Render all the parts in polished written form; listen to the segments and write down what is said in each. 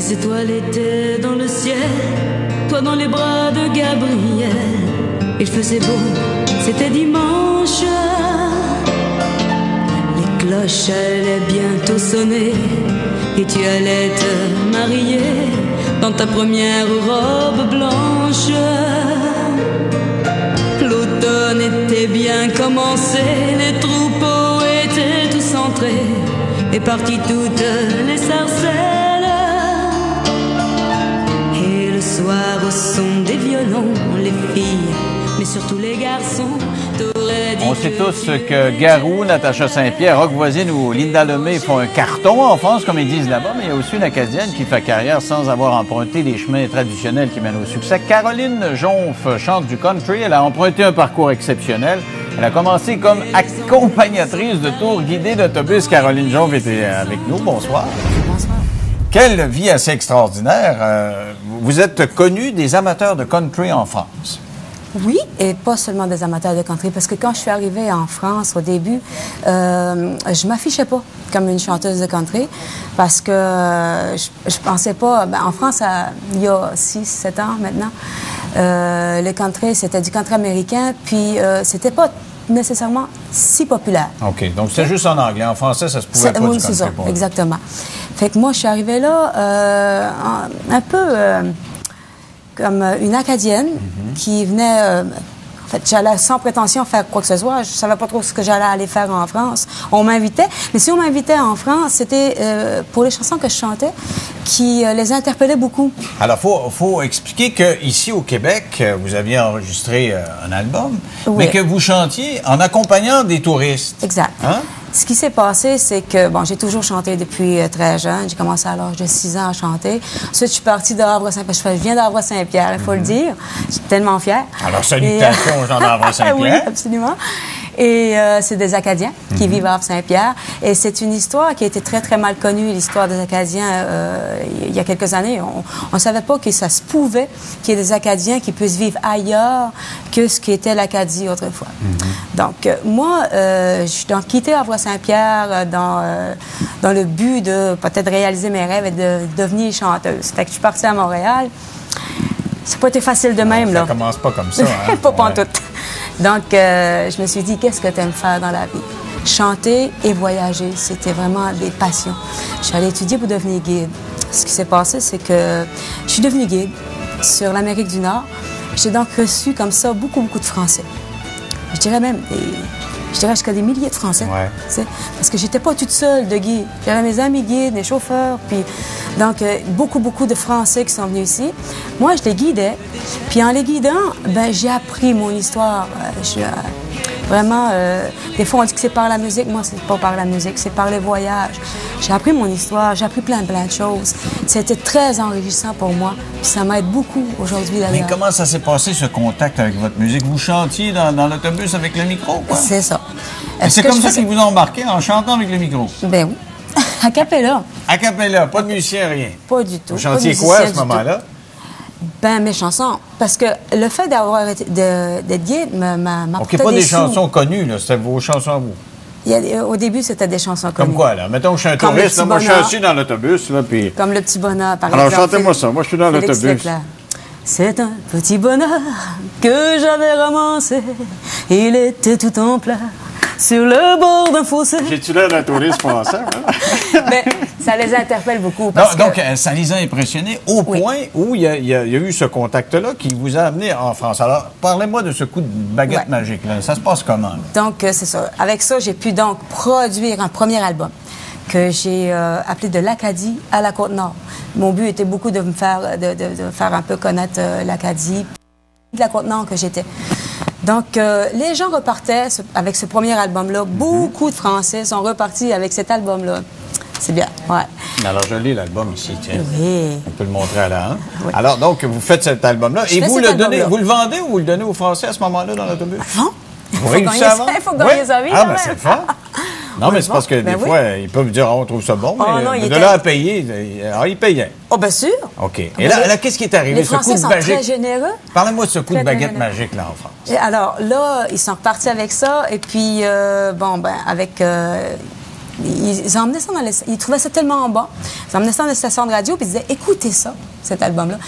Les étoiles étaient dans le ciel, toi dans les bras de Gabriel. Il faisait beau, c'était dimanche. Les cloches allaient bientôt sonner et tu allais te marier dans ta première robe blanche. L'automne était bien commencé, les troupeaux étaient tous entrés et partis toutes les sarcelles. Et le soir au son des violons, les filles, mais surtout les garçons, t'auraient dit. On sait tous que Garou, Natacha Saint-Pierre, Roch Voisine ou Linda Lemay font un carton en France, comme ils disent là-bas, mais il y a aussi une Acadienne qui fait carrière sans avoir emprunté les chemins traditionnels qui mènent au succès. Caroline Jonf chante du country. Elle a emprunté un parcours exceptionnel. Elle a commencé comme accompagnatrice de tours guidés d'autobus. Caroline Jonf était avec nous. Bonsoir. Bonsoir. Quelle vie assez extraordinaire. Vous êtes connue des amateurs de country en France. Oui, et pas seulement des amateurs de country, parce que quand je suis arrivée en France au début, je m'affichais pas comme une chanteuse de country, parce que je pensais pas. En France, il y a 6-7 ans maintenant, le country, c'était du country américain, puis c'était pas nécessairement si populaire. OK. Donc, c'était juste en anglais. En français, ça se pouvait pas Oui, du c'est country. ça, exactement. Fait que moi, je suis arrivée là un peu comme une Acadienne qui venait. En fait, j'allais sans prétention faire quoi que ce soit. Je savais pas trop ce que j'allais aller faire en France. On m'invitait, mais si on m'invitait en France, c'était pour les chansons que je chantais qui les interpellaient beaucoup. Alors, faut expliquer qu'ici au Québec, vous aviez enregistré un album, Oui. mais que vous chantiez en accompagnant des touristes. Exact. Hein? Ce qui s'est passé, c'est que, bon, j'ai toujours chanté depuis très jeune. J'ai commencé à l'âge de 6 ans à chanter. Ensuite, je suis partie de Havre-Saint-Pierre. Je viens d'Havre-Saint-Pierre, il faut le dire. Je suis tellement fière. Alors, salutations aux gens d'Havre-Saint-Pierre. Oui, absolument. Et c'est des Acadiens qui vivent à Havre-Saint-Pierre. Et c'est une histoire qui a été très, très mal connue, l'histoire des Acadiens. Il y a quelques années, on ne savait pas que ça se pouvait qu'il y ait des Acadiens qui puissent vivre ailleurs que ce qu'était l'Acadie autrefois. Donc, moi, je suis donc quittée Havre-Saint-Pierre dans le but de peut-être réaliser mes rêves et de devenir chanteuse. Fait que je suis partie à Montréal. C'est pas été facile de même, là. Ça commence pas comme ça, hein? Pas pantoute. Donc, je me suis dit, qu'est-ce que tu aimes faire dans la vie? Chanter et voyager, c'était vraiment des passions. Je suis allée étudier pour devenir guide. Ce qui s'est passé, c'est que je suis devenue guide sur l'Amérique du Nord. J'ai donc reçu comme ça beaucoup, beaucoup de Français. Je dirais même, jusqu'à des milliers de Français. Ouais. Parce que j'étais pas toute seule de guide. J'avais mes amis guides, des chauffeurs, puis donc beaucoup, beaucoup de Français qui sont venus ici. Moi, je les guidais. Puis en les guidant, ben j'ai appris mon histoire. Vraiment, des fois on dit que c'est par la musique. Moi, c'est pas par la musique, c'est par les voyages. J'ai appris mon histoire, j'ai appris plein de choses. C'était très enrichissant pour moi. Puis ça m'aide beaucoup aujourd'hui d'ailleurs. Mais comment ça s'est passé, ce contact avec votre musique? Vous chantiez dans l'autobus avec le micro, quoi? C'est ça. Et c'est comme ça qu'ils vous ont embarqué, en chantant avec le micro? Ben oui. A cappella. A cappella, pas de musicien, rien? Pas du tout. Vous chantiez quoi à ce moment-là? Ben, mes chansons. Parce que le fait d'être guide m'a OK, pas des chansons connues, là. C'était vos chansons à vous. Au début, c'était des chansons connues. Comme quoi, là? Mettons que je suis un Comme touriste, Le là, moi, Petit je suis Bonheur. assis dans l'autobus, là, puis... Comme Le Petit Bonheur, par exemple. Alors, chantez-moi ça. Moi, je suis dans Félix l'autobus. Leclerc. C'est un petit bonheur que j'avais ramassé. Il était tout en pleurs sur le bord d'un fossé. J'ai-tu l'air d'un touriste français, hein? Mais ça les interpelle beaucoup. Parce Donc, que... ça les a impressionnés au point où il y a eu ce contact-là qui vous a amené en France. Alors, parlez-moi de ce coup de baguette magique, là. Ça se passe comment, là? Donc, c'est ça. Avec ça, j'ai pu donc produire un premier album que j'ai appelé De l'Acadie à la Côte-Nord. Mon but était beaucoup de me faire, de faire un peu connaître l'Acadie, de la Côte-Nord que j'étais. Donc, les gens repartaient avec ce premier album-là. Beaucoup de Français sont repartis avec cet album-là. C'est bien, ouais. Alors, je lis l'album ici, tiens. Oui. On peut le montrer à la. Oui. Alors, donc, vous faites cet album-là. Et vous cet le donnez, album-là. vous le vendez ou vous le donnez aux Français à ce moment-là dans l'autobus? Non. Vous réussissez à vendre? Il faut gagner sa vie, Ah, quand ben même. c'est le fun. Non, mais c'est parce que des fois, ils peuvent dire, on trouve ça bon, Oh, mais non, de là à payer, alors ils payaient. Oh, bien sûr. OK. Et là, qu'est-ce qui est arrivé, Les ce coup Français de sont magique? très généreux. Parlez-moi de ce coup de Très, très baguette généreux. magique, là, en France. Et alors, là, ils sont repartis avec ça. Et puis, avec... ils emmenaient ça ils trouvaient ça tellement bon. Ils emmenaient ça dans les stations de radio, puis ils disaient, écoutez ça, cet album-là.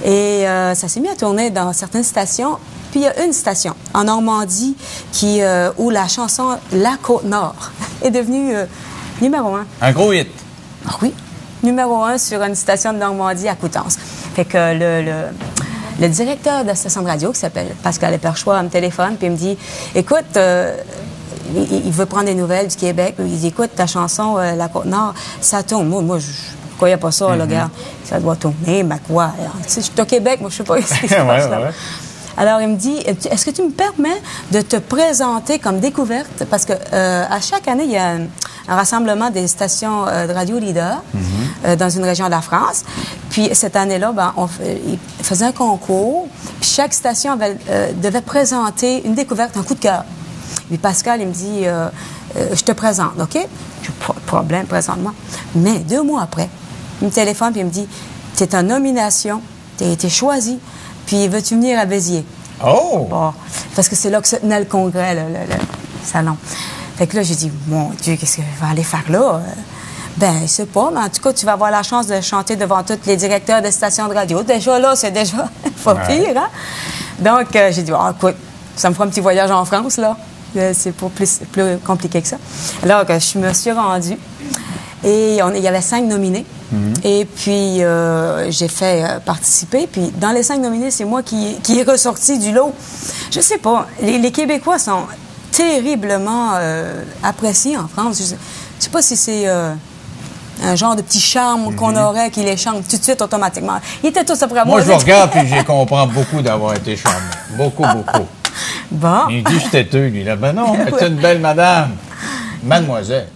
Et ça s'est mis à tourner dans certaines stations. Puis il y a une station en Normandie où la chanson La Côte-Nord est devenue numéro 1. Un gros hit. Ah oui, numéro 1 sur une station de Normandie à Coutances. Fait que le directeur de la station de radio, qui s'appelle Pascal Eperchois, me téléphone, puis il me dit, écoute, il veut prendre des nouvelles du Québec. Il dit, écoute, ta chanson La Côte-Nord, ça tourne. Moi, je croyais pas ça, là, regarde. Ça doit tourner, mais quoi? Tu sais, je suis au Québec, moi, je sais pas ce qui se passe là. Alors, il me dit, est-ce que tu me permets de te présenter comme découverte? Parce que à chaque année, il y a un rassemblement des stations de radio leaders dans une région de la France. Puis cette année-là, il faisait un concours. Puis chaque station devait présenter une découverte, un coup de cœur. Puis Pascal, il me dit, je te présente, OK? Je n'ai pas de problème, présente-moi. Mais 2 mois après, il me téléphone puis il me dit, tu es en nomination, tu as été choisi. Puis, veux-tu venir à Béziers? Oh! Bon, parce que c'est là que se tenait le congrès, le salon. Fait que là, j'ai dit, mon Dieu, qu'est-ce que je vais aller faire là? Ben, je sais pas, mais en tout cas, tu vas avoir la chance de chanter devant tous les directeurs de stations de radio. Déjà là, c'est déjà pas pire, hein? Donc, j'ai dit, écoute, ça me fera un petit voyage en France, là. C'est pas plus compliqué que ça. Alors, je me suis rendue. Et il y avait 5 nominés. Et puis, j'ai fait participer. Puis, dans les 5 nominés, c'est moi qui est ressorti du lot. Je sais pas. Les Québécois sont terriblement appréciés en France. Je sais pas si c'est un genre de petit charme qu'on aurait qui les chante tout de suite automatiquement. Ils étaient tous après moi. Moi, je regarde puis je comprends beaucoup d'avoir été charmé. Beaucoup, beaucoup. Bon. Il dit, je suis têteux, lui. Là, ben non, c'est une belle madame. Mademoiselle.